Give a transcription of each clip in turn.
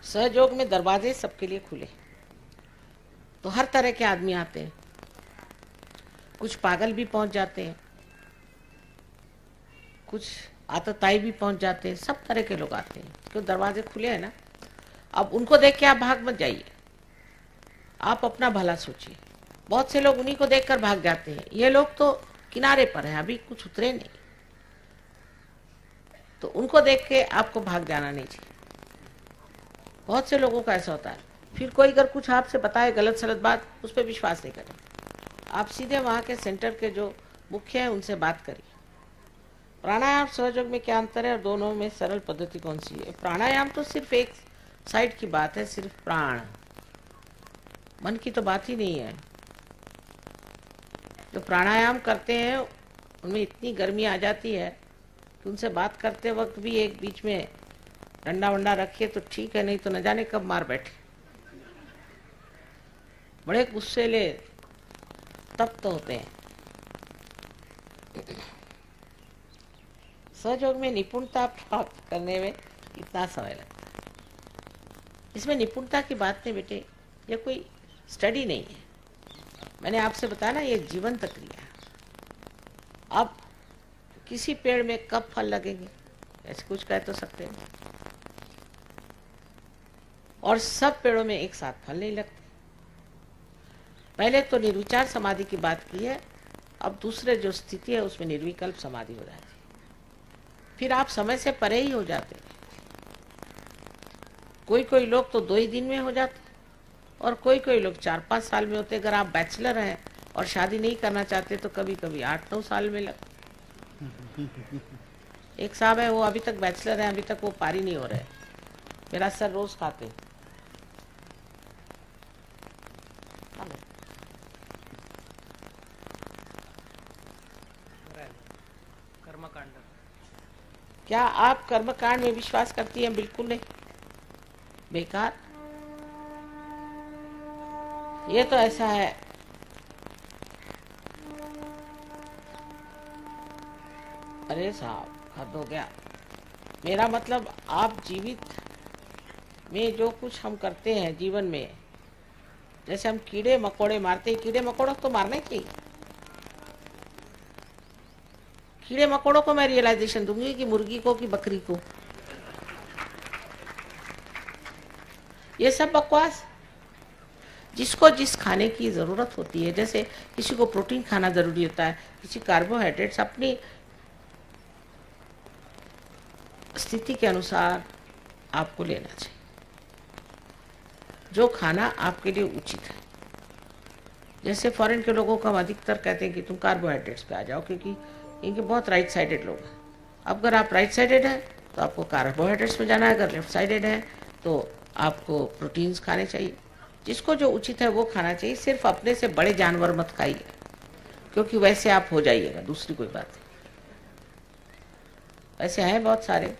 सहयोग में दरवाजे सबके लिए खुले, तो हर तरह के आदमी आते हैं, कुछ पागल भी पहुंच जाते हैं, कुछ आतताई भी पहुंच जाते हैं, सब तरह के लोग आते हैं, क्यों दरवाजे खुले हैं ना। अब उनको देख के आप भाग मत जाइए, आप अपना भला सोचिए। बहुत से लोग उन्हीं को देखकर भाग जाते हैं, ये लोग तो किनारे पर हैं, अभी कुछ उतरे नहीं, तो उनको देख के आपको भाग जाना नहीं चाहिए। बहुत से लोगों का ऐसा होता है, फिर कोई अगर कुछ आपसे बताए गलत सलत बात, उस पर विश्वास नहीं करें। आप सीधे वहां के सेंटर के जो मुख्य है उनसे बात करिए। प्राणायाम सहयोग में क्या अंतर है और दोनों में सरल पद्धति कौन सी है? प्राणायाम तो सिर्फ एक साइड की बात है, सिर्फ प्राण, मन की तो बात ही नहीं है। जो प्राणायाम करते हैं उनमें इतनी गर्मी आ जाती है कि उनसे बात करते वक्त भी एक बीच में डंडा वंडा रखिए तो ठीक है, नहीं तो न जाने कब मार बैठे। बड़े गुस्सेले तब तो होते हैं। सहयोग में निपुणता प्राप्त करने में कितना समय लगता है? इसमें निपुणता की बात नहीं बेटे, ये कोई स्टडी नहीं है। मैंने आपसे बताया ना, ये जीवंत क्रिया है। अब किसी पेड़ में कब फल लगेंगे ऐसे कुछ कह तो सकते हैं, और सब पेड़ों में एक साथ फल नहीं लगते। पहले तो निर्विचार समाधि की बात की है, अब दूसरे जो स्थिति है उसमें निर्विकल्प समाधि हो जाती है, फिर आप समय से परे ही हो जाते। कोई कोई लोग तो 2 ही दिन में हो जाते, और कोई कोई लोग 4-5 साल में होते। अगर आप बैचलर हैं और शादी नहीं करना चाहते तो कभी कभी 8-9 साल में लगते। एक साहब है, वो अभी तक बैचलर है, अभी तक वो पारी नहीं हो रहे, मेरा सर रोज खाते। कर्मकांड। क्या आप कर्मकांड में विश्वास करती हैं? बिल्कुल नहीं, बेकार। ये तो ऐसा है, अरे साहब हद हो गया। मेरा मतलब आप जीवित में जो कुछ हम करते हैं जीवन में, जैसे हम कीड़े मकोड़े मारते हैं, कीड़े मकोड़ों को मारने चाहिए। कीड़े मकोड़ों को मैं रियलाइजेशन दूंगी कि मुर्गी को कि बकरी को, ये सब बकवास। जिसको जिस खाने की जरूरत होती है, जैसे किसी को प्रोटीन खाना जरूरी होता है, किसी कार्बोहाइड्रेट्स, अपनी स्थिति के अनुसार आपको लेना चाहिए जो खाना आपके लिए उचित है। जैसे फॉरेन के लोगों को हम अधिकतर कहते हैं कि तुम कार्बोहाइड्रेट्स पे आ जाओ, क्योंकि इनके बहुत राइट साइडेड लोग हैं। अब अगर आप राइट साइडेड हैं तो आपको कार्बोहाइड्रेट्स में जाना है, अगर लेफ्ट साइडेड है तो आपको प्रोटीन्स खाने चाहिए। जिसको जो उचित है वो खाना चाहिए। सिर्फ अपने से बड़े जानवर मत खाइए, क्योंकि वैसे आप हो जाइएगा, दूसरी कोई बात नहीं। ऐसे हैं बहुत सारे।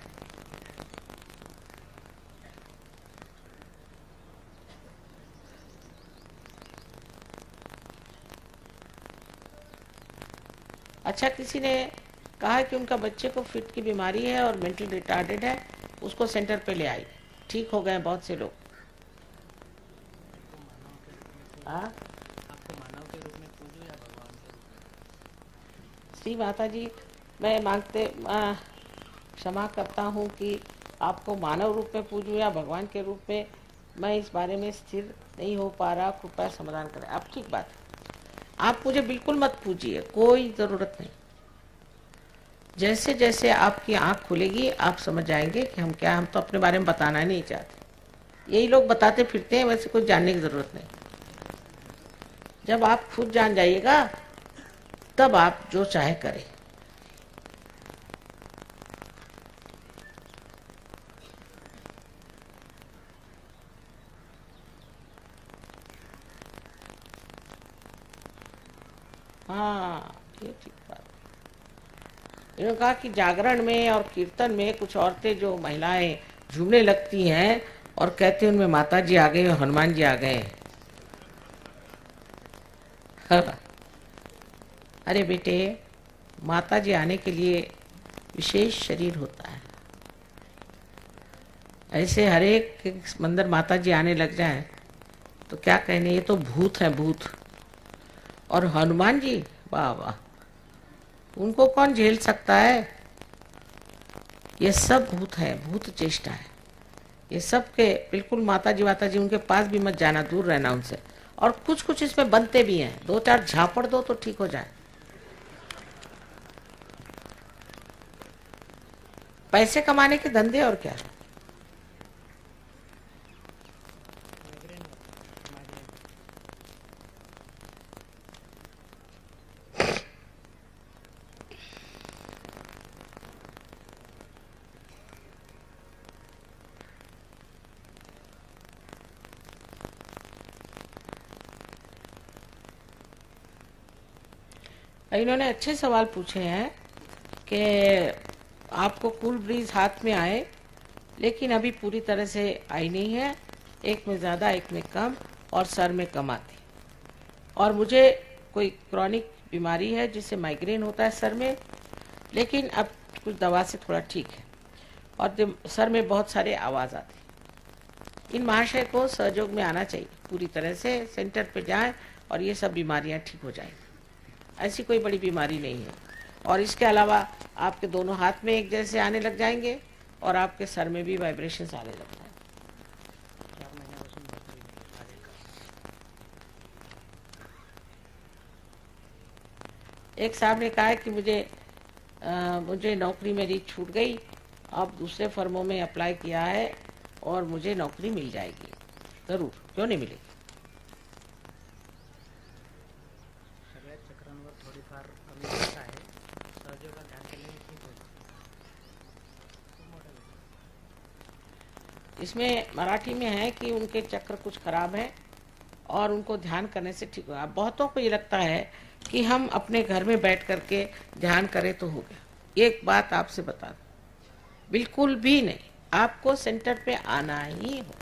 अच्छा, किसी ने कहा कि उनका बच्चे को फिट की बीमारी है और मेंटल रिटार्डेड है, उसको सेंटर पे ले आई, ठीक हो गए बहुत से लोग। आपको मानव के रूप में पूजो या भगवान के रूप में? श्री माता जी, मैं क्षमा करता हूँ कि आपको मानव रूप में पूजूं या भगवान के रूप में, मैं इस बारे में स्थिर नहीं हो पा रहा, कृपया समाधान करें। आप ठीक बात है, आप मुझे बिल्कुल मत पूजिए, कोई ज़रूरत नहीं। जैसे जैसे आपकी आंख खुलेगी आप समझ जाएंगे कि हम क्या, हम तो अपने बारे में बताना नहीं चाहते, यही लोग बताते फिरते हैं, वैसे कुछ जानने की ज़रूरत नहीं। जब आप खुद जान जाइएगा तब आप जो चाहे करें। हाँ, ये ठीक बात। इन्होंने कहा कि जागरण में और कीर्तन में कुछ औरतें जो महिलाएं झूमने लगती हैं और कहते हैं उनमें माता जी आ गए, हनुमान जी आ गए। हाँ। अरे बेटे, माता जी आने के लिए विशेष शरीर होता है, ऐसे हर एक मंदिर माता जी आने लग जाए तो क्या कहने, ये तो भूत है भूत। और हनुमान जी, वाह वाह, उनको कौन झेल सकता है। ये सब भूत है, भूत चेष्टा है। ये सब के बिल्कुल माता जी उनके पास भी मत जाना, दूर रहना उनसे। और कुछ कुछ इसमें बनते भी हैं, दो चार झापड़ दो तो ठीक हो जाए। पैसे कमाने के धंधे और क्या। माइग्रेन माइग्रेन इन्होंने अच्छे सवाल पूछे हैं कि आपको कूल ब्रीज हाथ में आए, लेकिन अभी पूरी तरह से आई नहीं है, एक में ज़्यादा एक में कम, और सर में कम आती। और मुझे कोई क्रॉनिक बीमारी है जिससे माइग्रेन होता है सर में, लेकिन अब कुछ दवा से थोड़ा ठीक है। और सर में बहुत सारे आवाज़ आती। इन महाशय को सहयोग में आना चाहिए, पूरी तरह से सेंटर पे जाएं और ये सब बीमारियां ठीक हो जाएंगी। ऐसी कोई बड़ी बीमारी नहीं है। और इसके अलावा आपके दोनों हाथ में एक जैसे आने लग जाएंगे और आपके सर में भी वाइब्रेशंस आने लग जाएंगे। 4 महिन्यापासून बदली नाही आले का? एक साहब ने कहा है कि मुझे नौकरी मेरी छूट गई, अब दूसरे फर्मों में अप्लाई किया है और मुझे नौकरी मिल जाएगी। ज़रूर, क्यों नहीं मिलेगी। सगळ्याच चक्रांवर थोडीफार कमी जास्त आहे. सहयोगाला ध्यान केल्याने ठीक होईल. खूप मोठा विषय. इसमें मराठी में है कि उनके चक्र कुछ खराब है और उनको ध्यान करने से ठीक होगा। बहुतों को ये लगता है कि हम अपने घर में बैठ करके ध्यान करें तो हो गया। एक बात आपसे बता दूं, बिल्कुल भी नहीं, आपको सेंटर पे आना ही हो।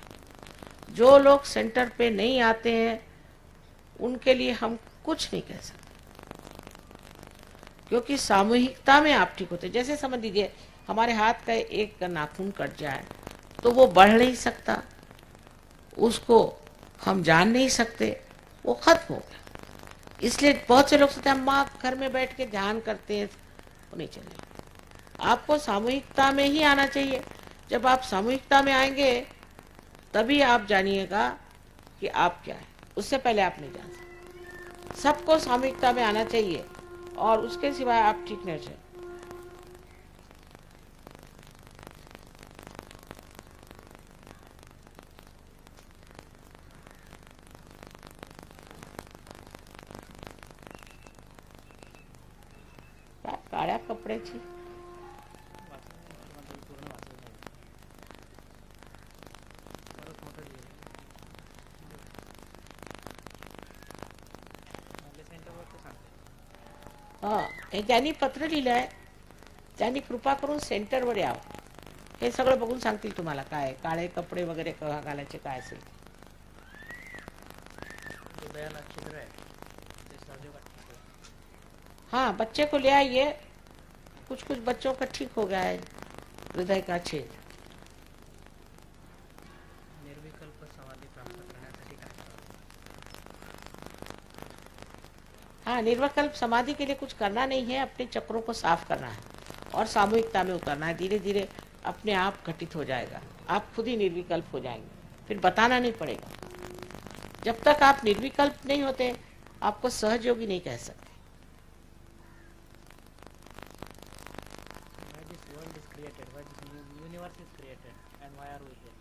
जो लोग सेंटर पे नहीं आते हैं उनके लिए हम कुछ नहीं कह सकते, क्योंकि सामूहिकता में आप ठीक होते। जैसे समझ लीजिए हमारे हाथ का एक नाखून कट जाए तो वो बढ़ नहीं सकता, उसको हम जान नहीं सकते, वो खत्म हो गया। इसलिए बहुत से लोग सोचते हैं माँ घर में बैठ के ध्यान करते हैं, वो नहीं चलेगा। आपको सामूहिकता में ही आना चाहिए। जब आप सामूहिकता में आएंगे तभी आप जानिएगा कि आप क्या है, उससे पहले आप नहीं जान सकते। सबको सामूहिकता में आना चाहिए और उसके सिवाय आप ठीक नहीं चाहिए। काय काळ्या कपड्याची वाचलं नाही. किंवा तुम्ही पूर्ण वाचलं नाही. बरंच मोठं लिहिलं. आपल्या सेंटरवर ते सांगते. हा, हे ज्यांनी पत्र लिहिलंय त्यांनी कृपा करून सेंटरवर यावं. हे सगळं बघून सांगतील तुम्हाला काय काळे कपडे वगैरे घालायचे काय असेल ते. हृदयाला छिद्र आहे ते सहयोगात ठीक होईल. हाँ, बच्चे को ले आइए, कुछ कुछ बच्चों का ठीक हो गया है हृदय का छेद। निर्विकल्प समाधी प्राप्त करण्यासाठी काय करावे? हाँ, निर्विकल्प समाधि के लिए कुछ करना नहीं है, अपने चक्रों को साफ करना है और सामूहिकता में उतरना है। धीरे धीरे अपने आप घटित हो जाएगा, आप खुद ही निर्विकल्प हो जाएंगे, फिर बताना नहीं पड़ेगा। जब तक आप निर्विकल्प नहीं होते आपको सहयोगी नहीं कह सकते। Why this world is created? Why this universe is created? And why are we here?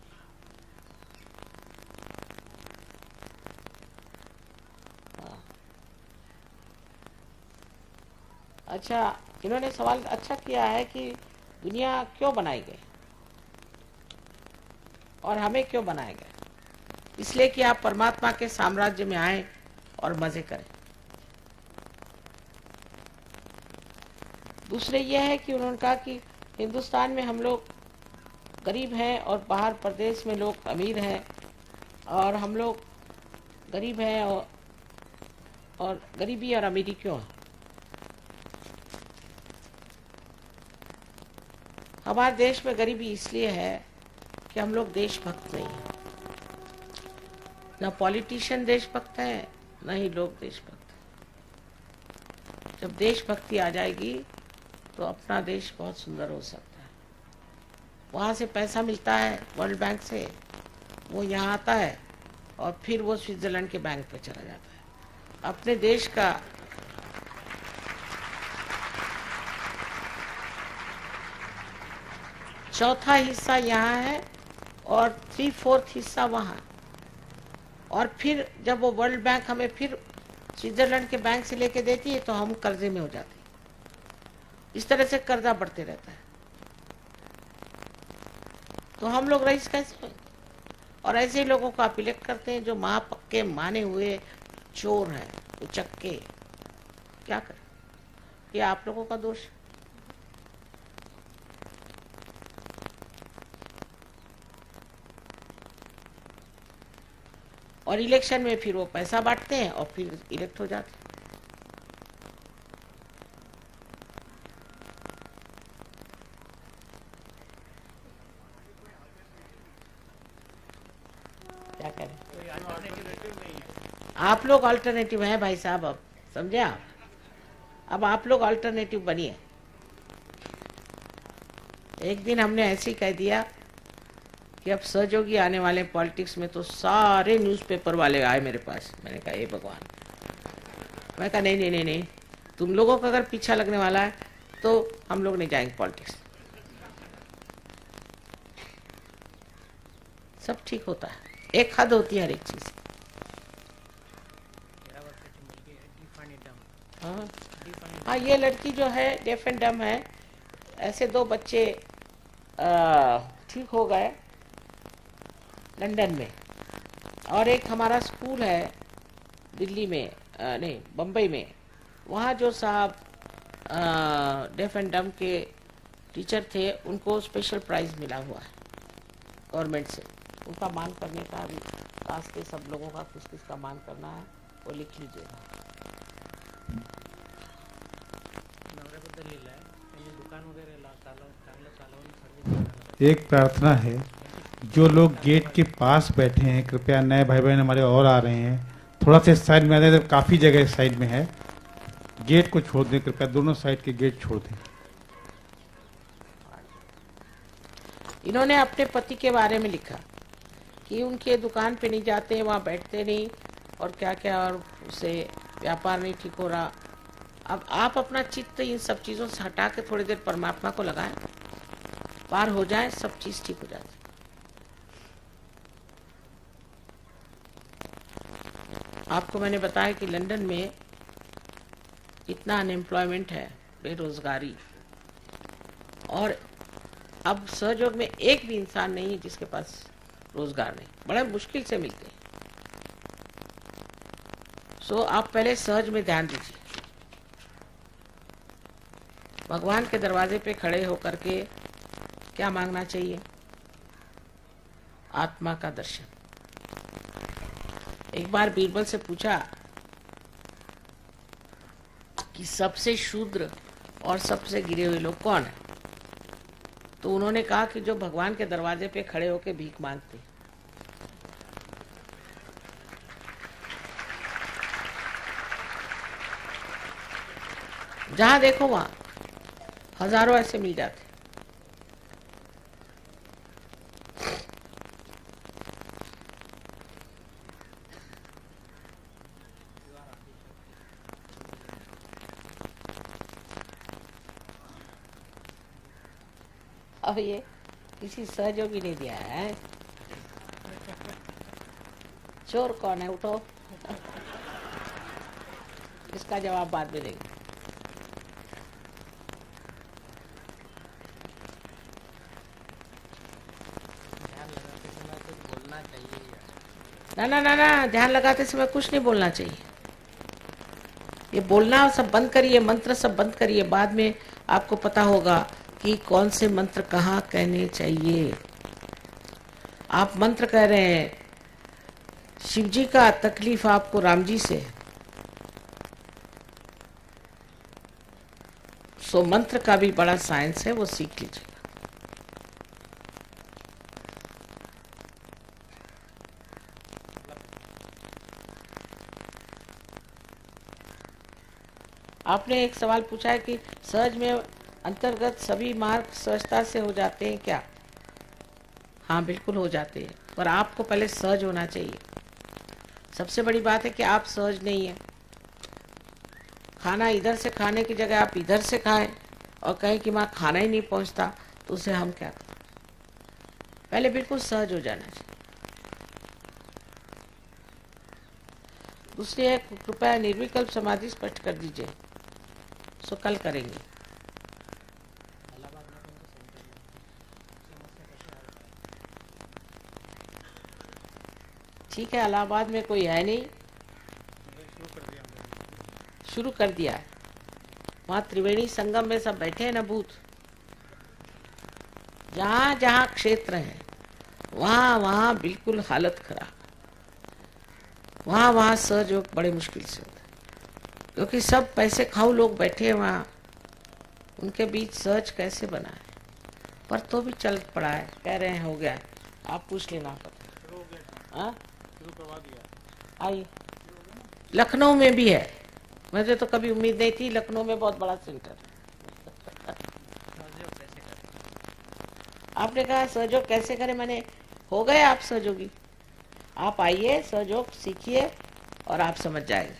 अच्छा, इन्होंने सवाल अच्छा किया है कि दुनिया क्यों बनाई गई और हमें क्यों बनाया गया। इसलिए कि आप परमात्मा के साम्राज्य में आए और मजे करें। दूसरे यह है कि उन्होंने कहा कि हिंदुस्तान में हम लोग गरीब हैं और बाहर प्रदेश में लोग अमीर हैं, और हम लोग गरीब हैं और गरीबी और अमीरी क्यों है। हमारे देश में गरीबी इसलिए है कि हम लोग देशभक्त नहीं हैं। ना पॉलिटिशियन देशभक्त है, ना ही लोग देशभक्त हैं। जब देशभक्ति आ जाएगी तो अपना देश बहुत सुंदर हो सकता है। वहाँ से पैसा मिलता है वर्ल्ड बैंक से, वो यहाँ आता है और फिर वो स्विट्जरलैंड के बैंक पे चला जाता है। अपने देश का चौथा हिस्सा यहाँ है और 3/4 हिस्सा वहाँ। और फिर जब वो वर्ल्ड बैंक हमें फिर स्विट्जरलैंड के बैंक से लेके देती है तो हम कर्जे में हो जाते हैं। इस तरह से कर्जा बढ़ते रहता है। तो हम लोग रईस कैसे होंगे? और ऐसे ही लोगों को आप इलेक्ट करते हैं जो महापक्के माने हुए चोर हैं, उचक्के। क्या करें? ये आप लोगों का दोष है। और इलेक्शन में फिर वो पैसा बांटते हैं और फिर इलेक्ट हो जाते हैं। क्या करें? आप लोग अल्टरनेटिव हैं भाई साहब। अब समझे आप? अब आप लोग अल्टरनेटिव बनिए। एक दिन हमने ऐसे ही कह दिया कि अब सहयोगी आने वाले पॉलिटिक्स में, तो सारे न्यूज़पेपर वाले आए मेरे पास। मैंने कहा ये भगवान, मैं कहा नहीं नहीं नहीं नहीं, तुम लोगों का अगर पीछा लगने वाला है तो हम लोग नहीं जाएंगे पॉलिटिक्स। सब ठीक होता है, एक हद होती है हर एक चीज। हाँ हाँ, ये लड़की जो है डेफ एंड डम है। ऐसे 2 बच्चे ठीक हो गए लंदन में। और एक हमारा स्कूल है दिल्ली में, नहीं बम्बई में, वहाँ जो साहब डेफ एंड डम के टीचर थे उनको स्पेशल प्राइज मिला हुआ है गवर्नमेंट से। उनका मान करने का अभी रास्ते सब लोगों का किस किस का मान करना है वो लिख लीजिएगा। एक प्रार्थना है, जो लोग गेट के पास बैठे हैं कृपया, नए भाई बहन हमारे और आ रहे हैं, थोड़ा सा साइड में आ जाए। काफ़ी जगह साइड में है, गेट को छोड़ दें कृपया, दोनों साइड के गेट छोड़ दें। इन्होंने अपने पति के बारे में लिखा कि उनके दुकान पे नहीं जाते, वहाँ बैठते नहीं और क्या क्या, और उससे व्यापार नहीं ठीक हो रहा। अब आप अपना चित्त इन सब चीज़ों से हटा के थोड़ी देर परमात्मा को लगाएं, पार हो जाए, सब चीज़ ठीक हो जाती। आपको मैंने बताया कि लंदन में इतना अनएम्प्लॉयमेंट है, बेरोजगारी, और अब सहयोग में एक भी इंसान नहीं है जिसके पास रोजगार नहीं, बड़ा मुश्किल से मिलते हैं। सो आप पहले सहज में ध्यान दीजिए। भगवान के दरवाजे पे खड़े होकर के क्या मांगना चाहिए? आत्मा का दर्शन। एक बार बीरबल से पूछा कि सबसे शूद्र और सबसे गिरे हुए लोग कौन है? तो उन्होंने कहा कि जो भगवान के दरवाजे पे खड़े होके भीख मांगते। जहां देखो वहां हजारों ऐसे मिल जाते। अब ये किसी सहयोगी नहीं दिया है। चोर कौन है? उठो। इसका जवाब बाद में देंगे। ना ना ना ना, ध्यान लगाते समय कुछ नहीं बोलना चाहिए। ये बोलना सब बंद करिए, मंत्र सब बंद करिए। बाद में आपको पता होगा कि कौन से मंत्र कहाँ कहने चाहिए। आप मंत्र कह रहे हैं, शिव जी का तकलीफ आपको राम जी से, सो मंत्र का भी बड़ा साइंस है, वो सीख लीजिएगा। आपने एक सवाल पूछा है कि सहज में अंतर्गत सभी मार्ग सहजता से हो जाते हैं क्या? हाँ, बिल्कुल हो जाते हैं, पर आपको पहले सहज होना चाहिए। सबसे बड़ी बात है कि आप सहज नहीं है। खाना इधर से खाने की जगह आप इधर से खाएं और कहें कि माँ खाना ही नहीं पहुंचता, तो उसे हम क्या करें? पहले बिल्कुल सहज हो जाना चाहिए। दूसरी है, कृपया निर्विकल्प समाधि स्पष्ट कर दीजिए। सो कल करेंगे। इलाहाबाद में पण तो सेंटर में समस्या कशी हल करायची? ठीक है, इलाहाबाद में कोई है नहीं, शुरू कर दिया है। वहाँ त्रिवेणी संगम में सब बैठे हैं ना भूत। जहाँ जहाँ क्षेत्र है वहाँ वहाँ बिल्कुल हालत खराब। वहाँ वहाँ सहयोग बड़े मुश्किल से होता है, क्योंकि सब पैसे खाऊ लोग बैठे हैं वहाँ। उनके बीच सहज कैसे बना है? पर तो भी चल पड़ा है, कह रहे हैं हो गया है। आप पूछ लेना पता। हाँ, आइए। लखनऊ में भी है। मुझे तो कभी उम्मीद नहीं थी, लखनऊ में बहुत बड़ा सेंटर। सहयोग कैसे करें? आपने कहा सहयोग कैसे करें, मैंने हो गए आप सहयोगी। आप आइए, सहयोग सीखिए और आप समझ जाएंगे।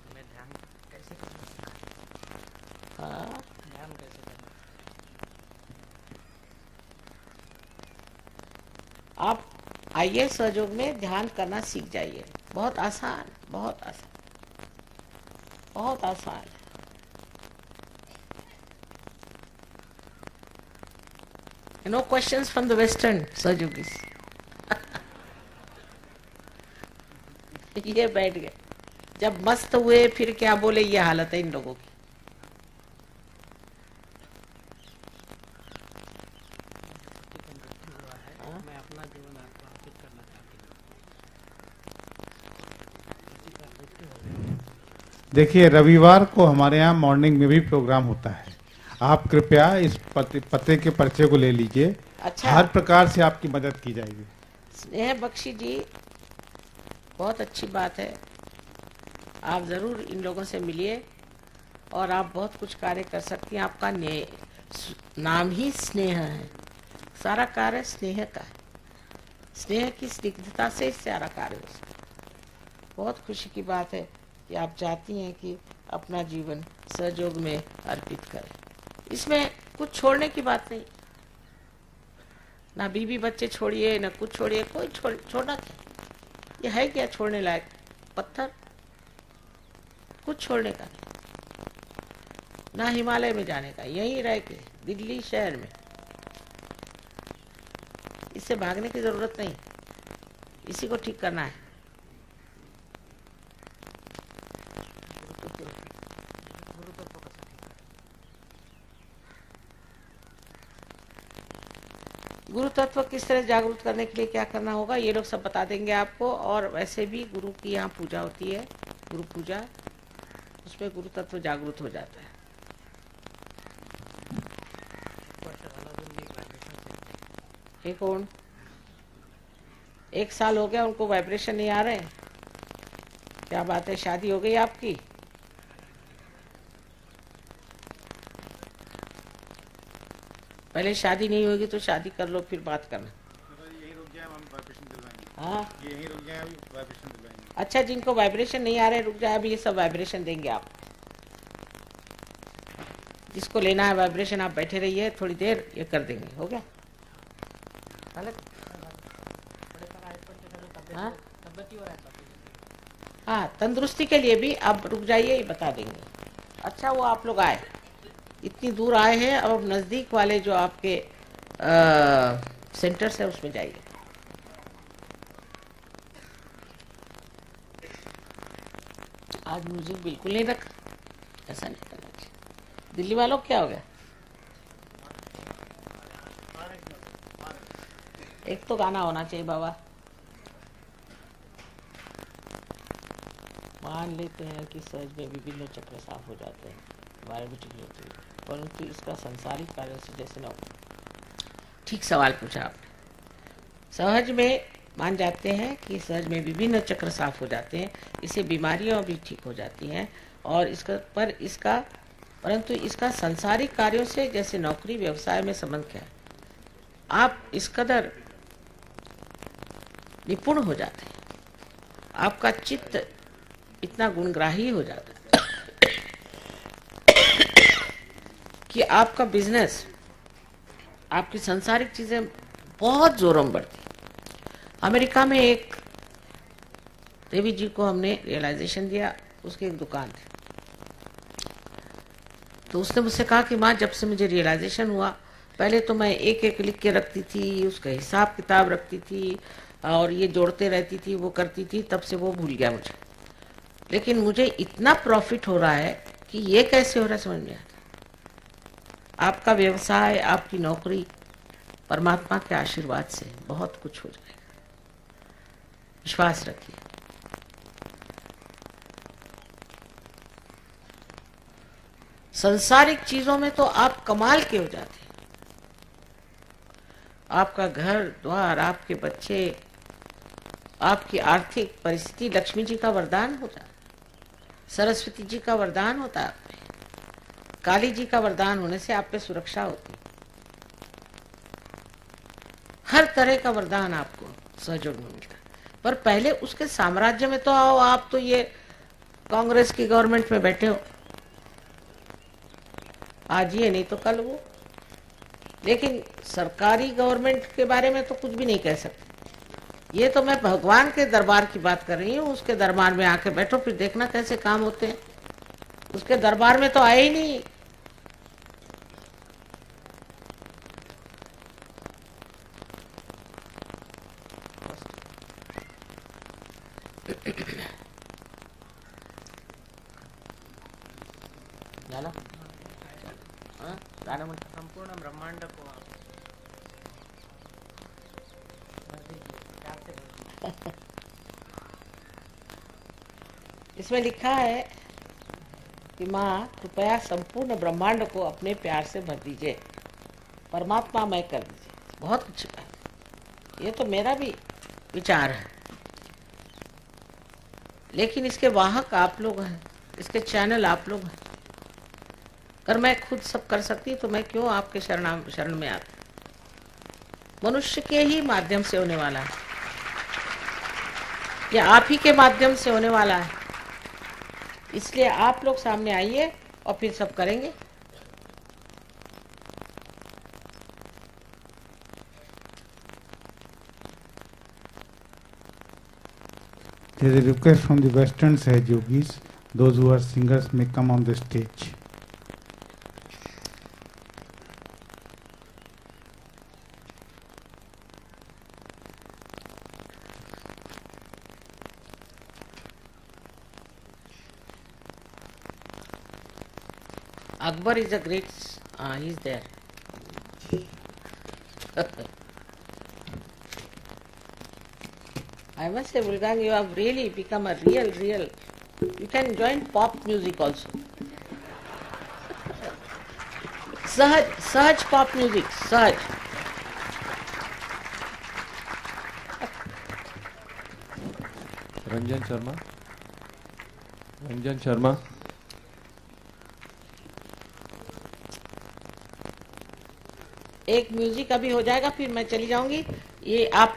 हमें ध्यान कैसे करना? हाँ, ध्यान कैसे करना? आप आइए, सहयोग में ध्यान करना सीख जाइए। बहुत आसान, बहुत आसान, बहुत आसान है। No questions from the Western सहयोगीस। ये बैठ गए, जब मस्त हुए फिर क्या बोले, ये हालत है इन लोगों की। पति का मृत्यु हुआ है, हाँ? मैं अपना जीवन आपको अर्पित करना चाहती हूँ। पति का मृत्यु हो गया। देखिए, रविवार को हमारे यहाँ मॉर्निंग में भी प्रोग्राम होता है। आप कृपया इस पते के पर्चे को ले लीजिए। अच्छा, हर प्रकार से आपकी मदद की जाएगी। स्नेह बख्शी जी, बहुत अच्छी बात है। आप जरूर इन लोगों से मिलिए और आप बहुत कुछ कार्य कर सकती हैं। आपका नाम ही स्नेह है, सारा कार्य स्नेह का है। स्नेह की स्निग्धता से सारा कार्य हो सकता है। बहुत खुशी की बात है कि आप चाहती हैं कि अपना जीवन सहयोग में अर्पित करें। इसमें कुछ छोड़ने की बात नहीं, ना बीवी बच्चे छोड़िए, ना कुछ छोड़िए, कोई छोड़ना क्या? ये है क्या छोड़ने लायक? पत्थर, कुछ छोड़ने का नहीं। ना हिमालय में जाने का, यहीं रह के दिल्ली शहर में, इससे भागने की जरूरत नहीं। इसी को ठीक करना है। गुरु तत्व कसं ठीक आहे? गुरु तत्व किस तरह जागरूक करने के लिए क्या करना होगा, ये लोग सब बता देंगे आपको। और वैसे भी गुरु की यहाँ पूजा होती है, गुरु पूजा, उसमें गुरु तत्व जागरूक हो जाता है। वर्ष झालं अजून मी व्हायब्रेशन सेट नाही. ये कौन? 1 साल हो गया उनको वाइब्रेशन नहीं आ रहे? क्या बात है, शादी हो गई आपकी? पहले शादी नहीं होगी तो शादी कर लो, फिर बात करना। यही रुक जाए, हम वाइब्रेशन दिलवाएंगे। हाँ, ये यही रुक जाए, अभी वाइब्रेशन दिलवाएंगे। अच्छा, जिनको वाइब्रेशन नहीं आ रहे रुक जाए, अभी ये सब वाइब्रेशन देंगे आप। जिसको लेना है वाइब्रेशन, आप बैठे रहिए, थोड़ी देर ये कर देंगे। हो गया? गलत? थोडेफार आहेत पण ते सगळे हाँ? तब्येतीवर आहेत बाकी. हाँ, तंदुरुस्ती के लिए भी आप रुक जाइए, ये बता देंगे। अच्छा, वो आप लोग आए, इतनी दूर आए हैं, अब नज़दीक वाले जो आपके सेंटर्स है उसमें जाइए। आज म्यूजिक बिल्कुल नहीं रखा, ऐसा नहीं करना चाहिए। दिल्ली वालों को क्या हो गया? एक तो गाना होना चाहिए बाबा। मान लेते हैं कि सहज में विभिन्न चक्र साफ हो जाते हैं, हमारे भी ठीक होती है, परंतु इसका संसारिक कार्य से जैसे न हो। ठीक सवाल पूछा आपने। सहज में मान जाते हैं कि सहज में विभिन्न चक्र साफ हो जाते हैं, इससे बीमारियां भी ठीक हो जाती हैं। और परंतु इसका संसारिक कार्यों से जैसे नौकरी व्यवसाय में संबंध क्या है? आप इस कदर निपुण हो जाते हैं, आपका चित्त इतना गुणग्राही हो जाता है कि आपका बिजनेस, आपकी संसारिक चीजें बहुत जोरों में बढ़ती। अमेरिका में एक देवी जी को हमने रियलाइजेशन दिया, उसकी एक दुकान थी। तो उसने मुझसे कहा कि माँ, जब से मुझे रियलाइजेशन हुआ, पहले तो मैं एक एक लिख के रखती थी, उसका हिसाब किताब रखती थी और ये जोड़ते रहती थी, वो करती थी, तब से वो भूल गया मुझे। लेकिन मुझे इतना प्रॉफिट हो रहा है कि ये कैसे हो रहा है समझ में आता। आपका व्यवसाय, आपकी नौकरी परमात्मा के आशीर्वाद से बहुत कुछ हो जाएगा, विश्वास रखिए। संसारिक चीजों में तो आप कमाल के हो जाते हैं। आपका घर द्वार, आपके बच्चे, आपकी आर्थिक परिस्थिति लक्ष्मी जी का वरदान होता है, सरस्वती जी का वरदान होता है, आप पे काली जी का वरदान होने से आप पे सुरक्षा होती है। हर तरह का वरदान आपको सहयोग में मिलता है। पर पहले उसके साम्राज्य में तो आओ। आप तो ये कांग्रेस की गवर्नमेंट में बैठे हो, आज ये नहीं तो कल वो। लेकिन सरकारी गवर्नमेंट के बारे में तो कुछ भी नहीं कह सकते। ये तो मैं भगवान के दरबार की बात कर रही हूँ। उसके दरबार में आके बैठो, फिर देखना कैसे काम होते हैं। उसके दरबार में तो आए ही नहीं। झालं? हाँ? गाणं म्हणतो. संपूर्ण ब्रह्मांड को आप भर दीजिए, प्यार से भर दीजिए। इसमें लिखा है कि माँ, कृपया संपूर्ण ब्रह्मांड को अपने प्यार से भर दीजिए, परमात्मा मैं कर दीजिए। बहुत अच्छी बात, ये तो मेरा भी विचार है। लेकिन इसके वाहक आप लोग हैं, इसके चैनल आप लोग हैं। अगर मैं खुद सब कर सकती तो मैं क्यों आपके शरण में आती। मनुष्य के ही माध्यम से होने वाला है, या आप ही के माध्यम से होने वाला है। इसलिए आप लोग सामने आइए और फिर सब करेंगे। There is a request from the Western Sahaj Yogis, those who are singers may come on the stage. Akbar is a great, he's there. I must say, Bulgang, you have really become a real. You can join pop music also. Sahaj pop music, Sahaj. Ranjan Sharma. एक music अभी हो जाएगा, फिर मैं चली जाऊंगी। ये आप